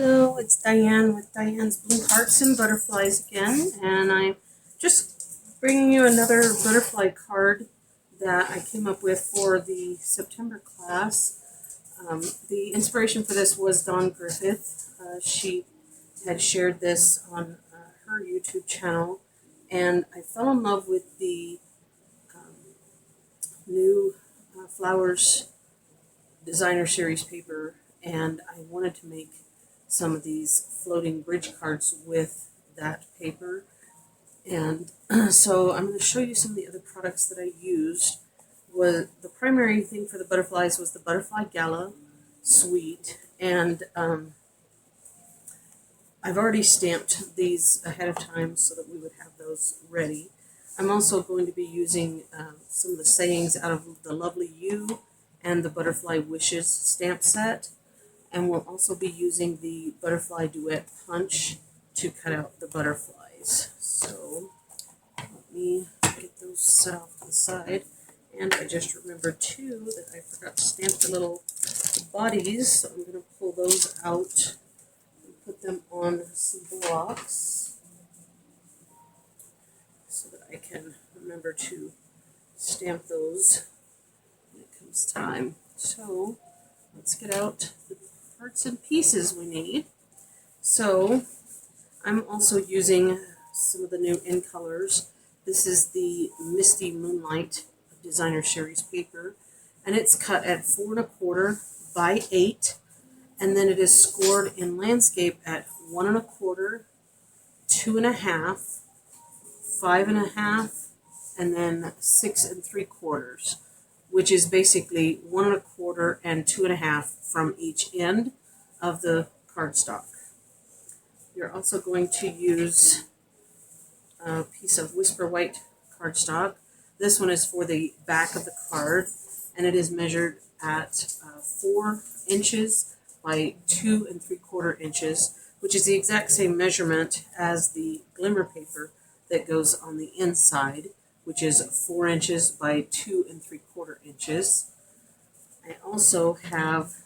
Hello, it's Diane with Diane's Blue Hearts and Butterflies again, and I'm just bringing you another butterfly card that I came up with for the September class. The inspiration for this was Dawn Griffith. She had shared this on her YouTube channel, and I fell in love with the um, new Flowers designer series paper, and I wanted to make some of these floating bridge cards with that paper. And so I'm going to show you some of the other products that I used. The primary thing for the butterflies was the Butterfly Gala Suite, and I've already stamped these ahead of time so that we would have those ready. I'm also going to be using some of the sayings out of the Lovely You and the Butterfly Wishes stamp set. And we'll also be using the Butterfly Duet Punch to cut out the butterflies. So let me get those set off to the side. And I just remembered too that I forgot to stamp the little bodies, so I'm going to pull those out and put them on some blocks so that I can remember to stamp those when it comes time. So let's get out the parts and pieces we need. So I'm also using some of the new in colors. This is the Misty Moonlight designer series paper, and it's cut at 4 1/4 by 8, and then it is scored in landscape at 1 1/4, 2 1/2, 5 1/2, and then 6 3/4, which is basically 1 1/4 and 2 1/2 from each end of the cardstock. You're also going to use a piece of Whisper White cardstock. This one is for the back of the card, and it is measured at 4 inches by 2 3/4 inches, which is the exact same measurement as the glimmer paper that goes on the inside, which is 4 inches by 2 3/4 inches. I also have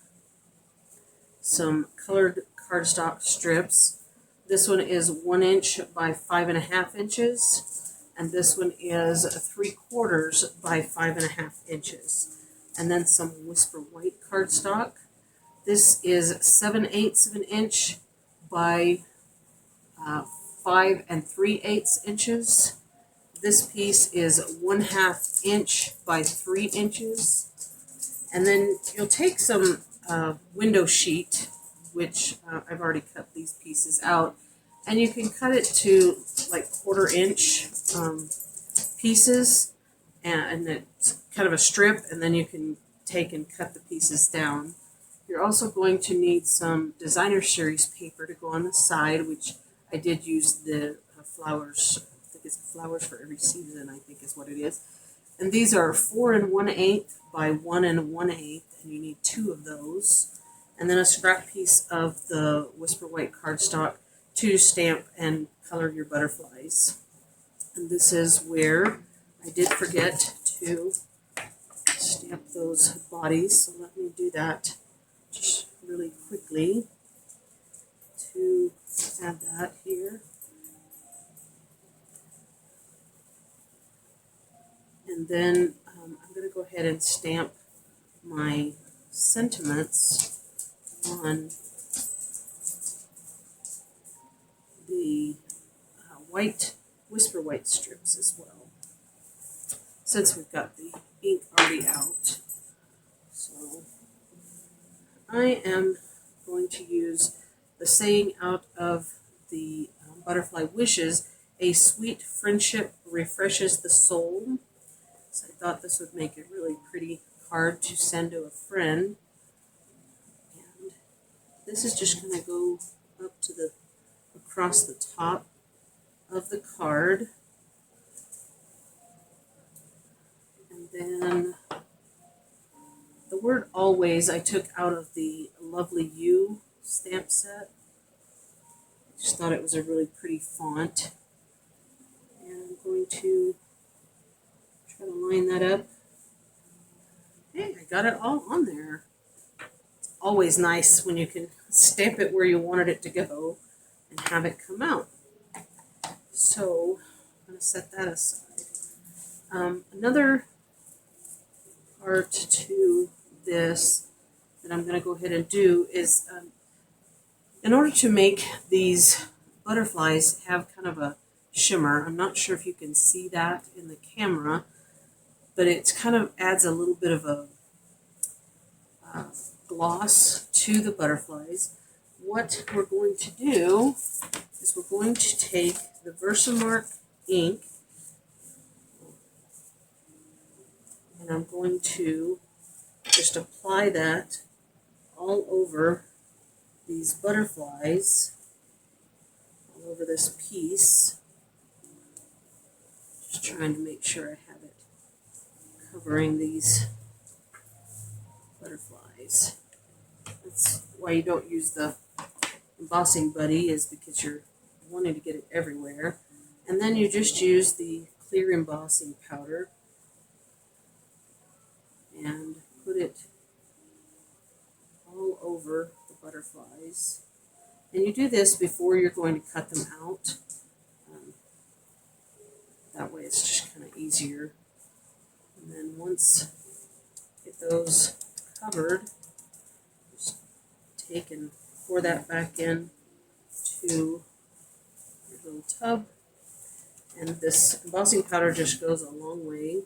some colored cardstock strips. This one is 1 inch by 5 1/2 inches, and this one is 3/4 by 5 1/2 inches. And then some Whisper White cardstock. This is 7/8 of an inch by 5 3/8 inches. This piece is 1/2 inch by 3 inches. And then you'll take some window sheet, which I've already cut these pieces out, and you can cut it to like 1/4 inch pieces, and it's kind of a strip, and then you can take and cut the pieces down. You're also going to need some designer series paper to go on the side, which I did use the flowers. I think it's Flowers for Every Season, I think is what it is. And these are 4 1/8 by 1 1/8, and you need 2 of those. And then a scrap piece of the Whisper White cardstock to stamp and color your butterflies. And this is where I did forget to stamp those bodies, so let me do that just really quickly to add that here. And then I'm going to go ahead and stamp my sentiments on the white Whisper White strips as well, since we've got the ink already out. So I am going to use the saying out of the Butterfly Wishes, "A sweet friendship refreshes the soul." So I thought this would make a really pretty card to send to a friend. And this is just going to go up to the across the top of the card. And then the word always I took out of the Lovely You stamp set. I just thought it was a really pretty font. And I'm going to try to line that up. Hey, I got it all on there. It's always nice when you can stamp it where you wanted it to go and have it come out. So I'm going to set that aside. Another part to this that I'm going to go ahead and do is in order to make these butterflies have kind of a shimmer, I'm not sure if you can see that in the camera, but it kind of adds a little bit of a gloss to the butterflies. What we're going to do is we're going to take the Versamark ink and I'm going to just apply that all over these butterflies, all over this piece. Just trying to make sure I have it covering these butterflies. That's why you don't use the embossing buddy, is because you're wanting to get it everywhere. And then you just use the clear embossing powder and put it all over the butterflies. And you do this before you're going to cut them out. That way it's just kind of easier. And then once you get those covered, just take and pour that back in to your little tub. And this embossing powder just goes a long way.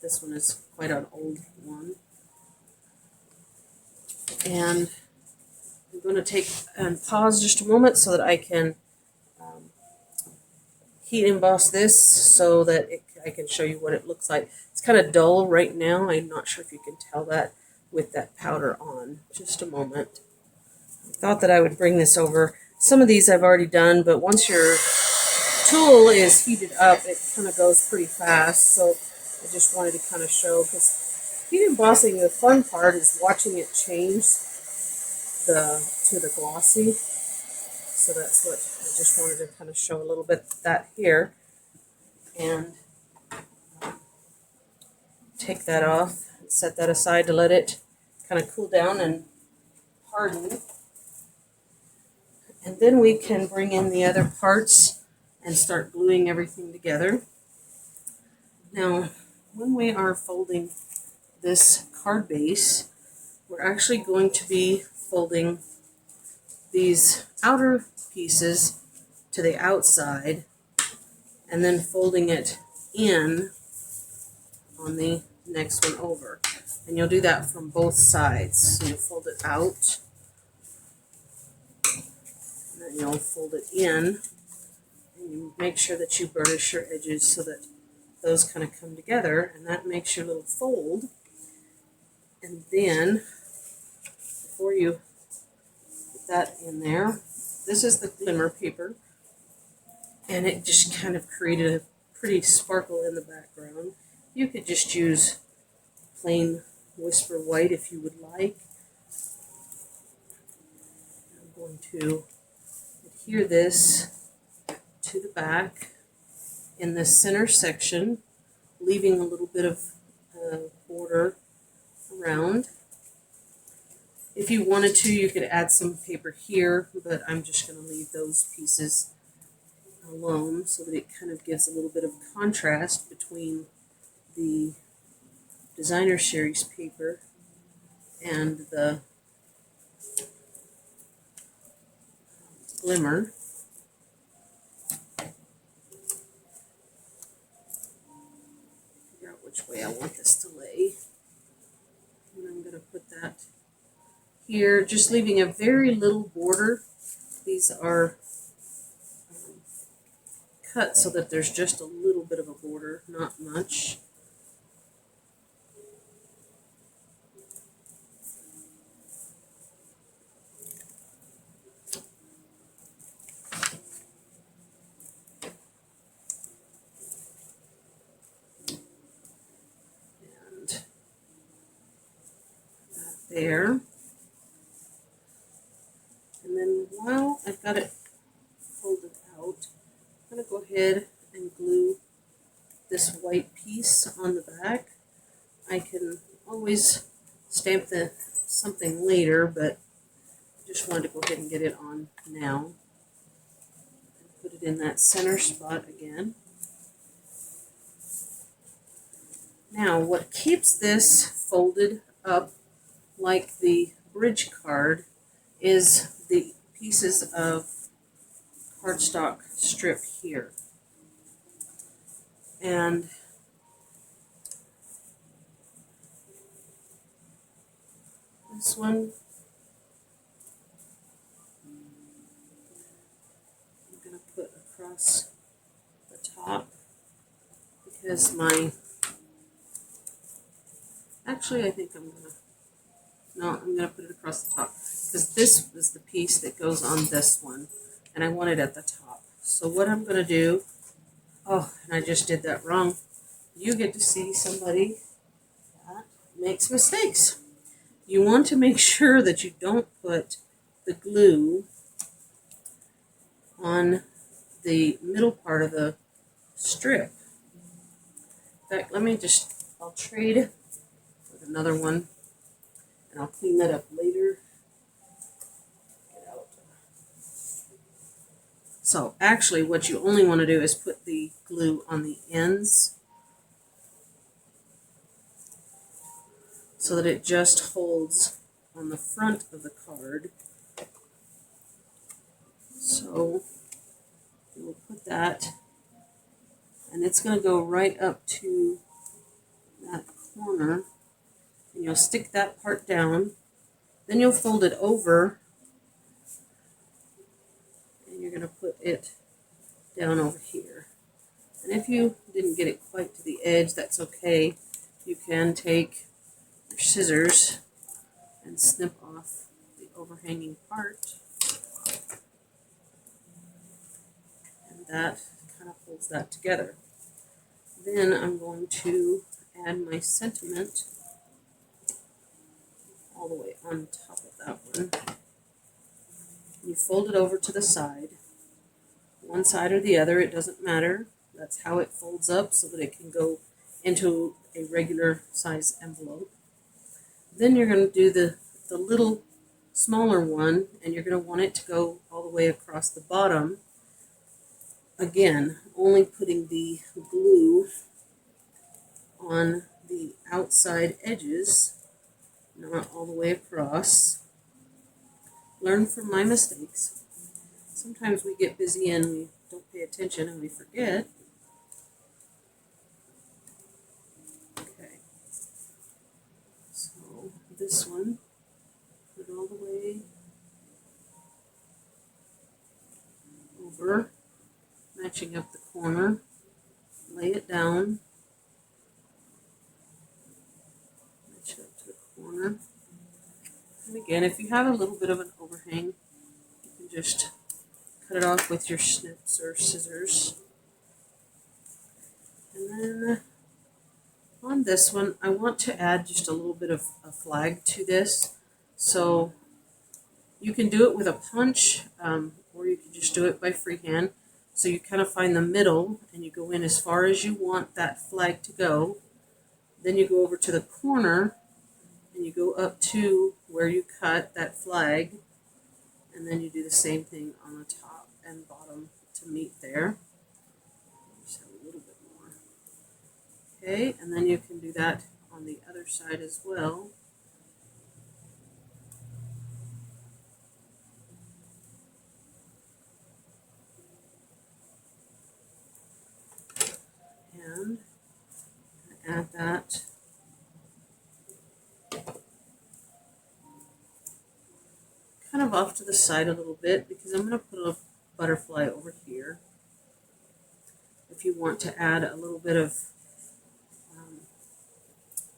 This one is quite an old one. And I'm going to take and pause just a moment so that I can heat emboss this so that I can show you what it looks like. It's kind of dull right now. I'm not sure if you can tell that with that powder on. Just a moment. I thought that I would bring this over. Some of these I've already done, but once your tool is heated up, it kind of goes pretty fast. So I just wanted to kind of show, because heat embossing, the fun part is watching it change to the glossy. So that's what I just wanted to kind of show a little bit of that here. And take that off and set that aside to let it kind of cool down and harden. And then we can bring in the other parts and start gluing everything together. Now, when we are folding this card base, we're actually going to be folding these outer pieces to the outside and then folding it in on the next one over. And you'll do that from both sides. So you'll fold it out and then you'll fold it in, and you make sure that you burnish your edges so that those kind of come together, and that makes your little fold. And then before you put that in there, this is the glimmer paper, and it just kind of created a pretty sparkle in the background. You could just use plain Whisper White if you would like. I'm going to adhere this to the back in the center section, leaving a little bit of border around. If you wanted to, you could add some paper here, but I'm just going to leave those pieces alone so that it kind of gives a little bit of contrast between the designer series paper and the glimmer. Figure out which way I want this to lay. And I'm going to put that here, just leaving a very little border. These are cut so that there's just a little bit of a border, not much. And that there. And then while I've got it folded out, I'm going to go ahead and glue this white piece on the back. I can always stamp the something later, but I just wanted to go ahead and get it on now. And put it in that center spot again. Now, what keeps this folded up like the bridge card is the pieces of cardstock strip here. And this one, I'm going to put across the top because actually I think I'm going to put it across the top because this was the piece that goes on this one and I want it at the top. So what I'm going to do, oh, and I just did that wrong. You get to see somebody that makes mistakes. You want to make sure that you don't put the glue on the middle part of the strip. In fact, I'll trade with another one and I'll clean that up later. Get out. So actually what you only want to do is put the glue on the ends so that it just holds on the front of the card. So we'll put that, and it's going to go right up to that corner, and you'll stick that part down. Then you'll fold it over, and you're going to put it down over here. And if you didn't get it quite to the edge, that's okay. You can take your scissors and snip off the overhanging part. And that kind of holds that together. Then I'm going to add my sentiment all the way on top of that one. You fold it over to the side. One side or the other, it doesn't matter. That's how it folds up so that it can go into a regular size envelope. Then you're going to do the little smaller one, and you're going to want it to go all the way across the bottom. Again, only putting the glue on the outside edges, not all the way across. Learn from my mistakes. Sometimes we get busy and we don't pay attention and we forget. Okay. So this one, put it all the way over, matching up the corner, lay it down, match it up to the corner. And again, if you have a little bit of an overhang, you can just cut it off with your snips or scissors. And then on this one, I want to add just a little bit of a flag to this. So you can do it with a punch, or you can just do it by freehand. So you kind of find the middle and you go in as far as you want that flag to go. Then you go over to the corner and you go up to where you cut that flag. And then you do the same thing on the top and bottom to meet there. Just have a little bit more. Okay, and then you can do that on the other side as well. And add that kind of off to the side a little bit because I'm going to put a butterfly over here. If you want to add a little bit of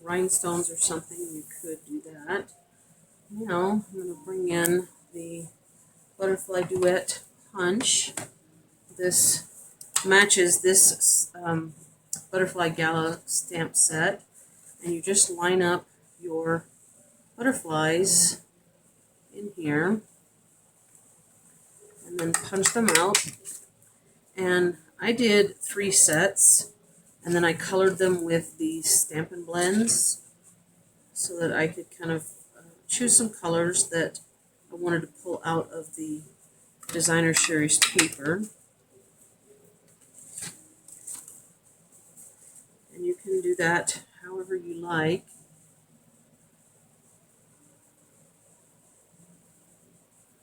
rhinestones or something, you could do that. Now I'm going to bring in the Butterfly Duet Punch. This matches this Butterfly Gala stamp set, and you just line up your butterflies in here and then punch them out. And I did 3 sets, and then I colored them with the Stampin' Blends so that I could kind of choose some colors that I wanted to pull out of the Designer Series paper. And you can do that however you like.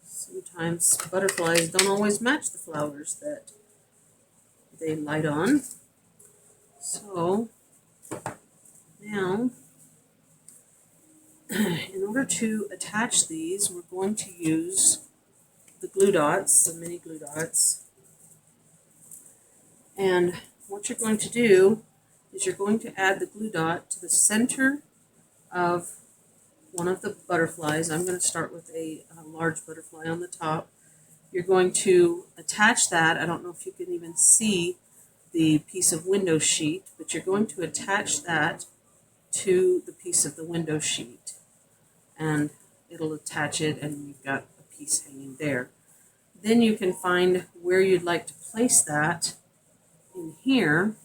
Sometimes butterflies don't always match the flowers that they light on. So now, in order to attach these, we're going to use the glue dots, the mini glue dots. And what you're going to do is you're going to add the glue dot to the center of one of the butterflies. I'm going to start with a large butterfly on the top. You're going to attach that. I don't know if you can even see the piece of window sheet, but you're going to attach that to the piece of the window sheet. And it'll attach it, and you've got a piece hanging there. Then you can find where you'd like to place that in here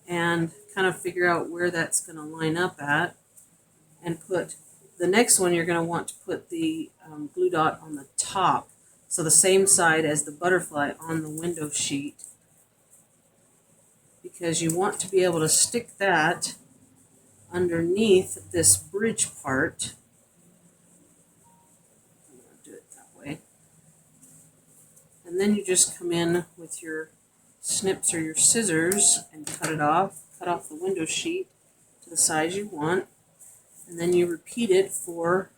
and kind of figure out where that's going to line up at, and put the next one. You're going to want to put the glue dot on the top, so the same side as the butterfly on the window sheet, because you want to be able to stick that underneath this bridge part. I'm going to do it that way. And then you just come in with your snips or your scissors and cut it off. Cut off the window sheet to the size you want. And then you repeat it for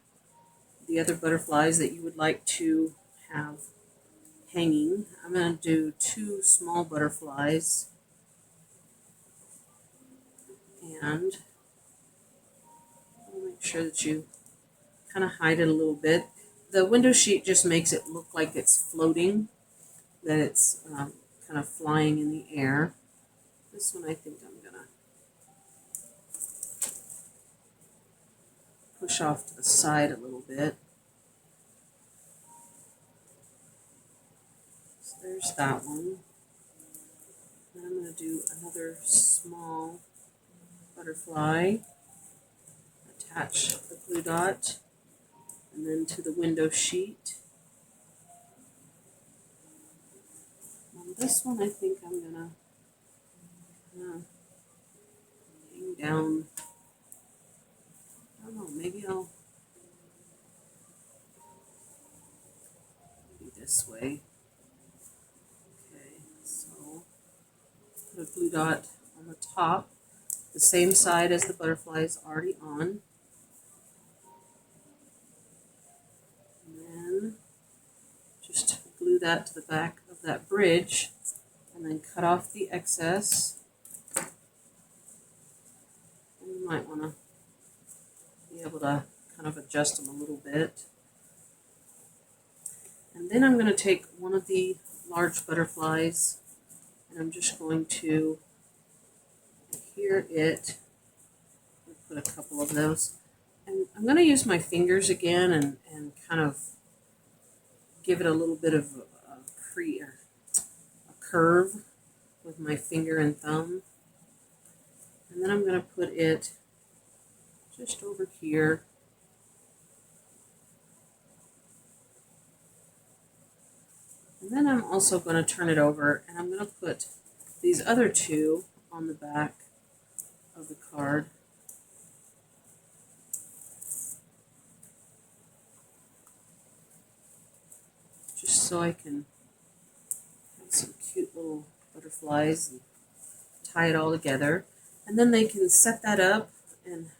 the other butterflies that you would like to have hanging. I'm going to do 2 small butterflies. And make sure that you kind of hide it a little bit. The window sheet just makes it look like it's floating, that it's kind of flying in the air. This one I think I'm going to push off to the side a little bit. So there's that one. Then I'm going to do another small butterfly. Attach the glue dot and then to the window sheet. On this one I think I'm going to hang down. I don't know, maybe I'll do this way. Okay, so put a glue dot on the top, the same side as the butterfly is already on. And then just glue that to the back of that bridge, and then cut off the excess. And you might want to be able to kind of adjust them a little bit. And then I'm going to take one of the large butterflies, and I'm just going to adhere it. Put a couple of those. And I'm going to use my fingers again and kind of give it a little bit of a curve with my finger and thumb. And then I'm going to put it just over here. And then I'm also going to turn it over, and I'm going to put these other 2 on the back of the card. Just so I can have some cute little butterflies and tie it all together. And then they can set that up and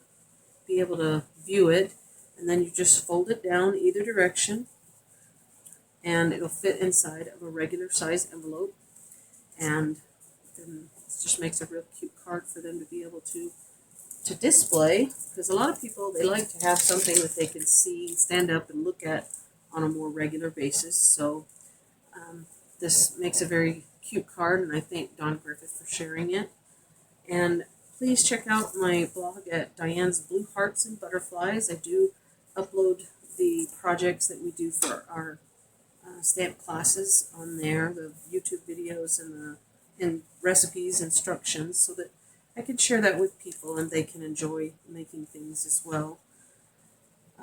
be able to view it. And then you just fold it down either direction, and it'll fit inside of a regular size envelope. And then it just makes a real cute card for them to be able to display, because a lot of people, they like to have something that they can see, stand up and look at on a more regular basis. So this makes a very cute card, and I thank Don Griffith for sharing it. And please check out my blog at Diane's Blue Hearts and Butterflies. I do upload the projects that we do for our stamp classes on there, the YouTube videos and recipes, instructions, so that I can share that with people and they can enjoy making things as well.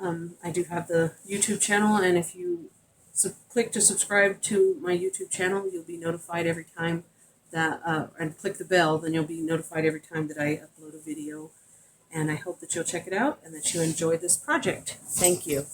I do have the YouTube channel, and if you click to subscribe to my YouTube channel, you'll be notified every time that, and click the bell, then you'll be notified every time that I upload a video. And I hope that you'll check it out and that you enjoy this project. Thank you.